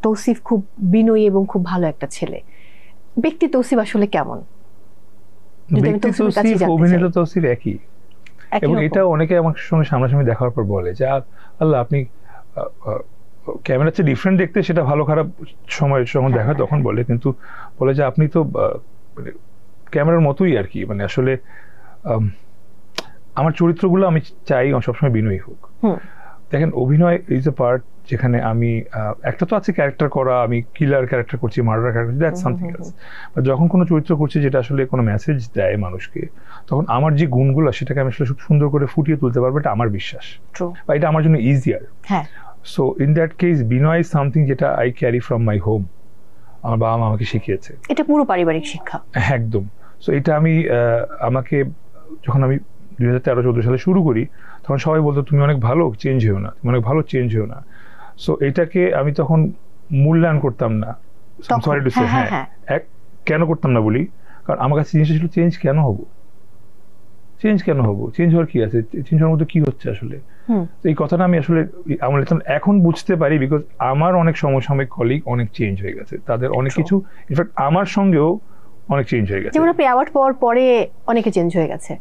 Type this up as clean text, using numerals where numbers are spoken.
তৌসিফ খুব বিনয়ী এবং খুব ভালো একটা ছেলে, ব্যক্তি তৌসিফ আসলে কেমন? ব্যক্তি তৌসিফ অভিনেতা তৌসিফ একই, এবং এটা অনেকে আমার সঙ্গে সামনাসামনি দেখার পর বলে যে আল্লাহ আপনি ক্যামেরার চেয়ে ডিফারেন্ট দেখতে, সেটা ভালো খারাপ সময় যখন দেখা তখন বলে, কিন্তু বলে যে আপনি তো ক্যামেরার মতোই আর কি, মানে আসলে আমার চরিত্রগুলো আমি চাই সবসময় বিনয়ী হোক। দেখেন অভিনয় ইজ এ পার্ট, যেখানে আমি একটা তো আছে ক্যারেক্টার করা, আমি কিলার ক্যারেক্টার করছি, murder character, that's something else. But যখন কোনো চরিত্র করছি যেটা আসলে কোনো মেসেজ দেয় মানুষকে, তখন আমার যে গুণগুলো সেটাকে আমি আসলে খুব সুন্দর করে ফুটিয়ে তুলতে পারবো, এটা আমার বিশ্বাস, বা এটা আমার জন্য easier. So in that case Binoy is something যেটা I carry from my home, আমার বাবা মা আমাকে শিখিয়েছে, এটা পুরো পারিবারিক শিক্ষা একদম। সো এটা আমি আমাকে যখন আমি 2013-14 সালে শুরু করি, তখন সবাই বলতো তুমি অনেক ভালো, চেঞ্জ হয়েও না, তুমি অনেক ভালো, চেঞ্জ হয়েও না। সো এটাকে আমি তখন মূল্যায়ন করতাম না, সরি টু সে, কেন করতাম না বলি, কারণ আমার কাছে জিনিসটা ছিল চেঞ্জ কেন হবো, চেঞ্জ কেন হবো, চেঞ্জ হওয়ার কি আছে, চেঞ্জ হওয়ার মধ্যে কি হচ্ছে আসলে। এই কথাটা আমি আসলে আমার এখন বুঝতে পারি, বিকজ আমার অনেক সমসাময়িক কলিগ অনেক চেঞ্জ হয়ে গেছে, তাদের অনেক কিছু, ইনফ্যাক্ট আমার সঙ্গেও অনেক চেঞ্জ হয়ে গেছে, যেমন আপনি অ্যাওয়ার্ড পাওয়ার পরে অনেকে চেঞ্জ হয়ে গেছে।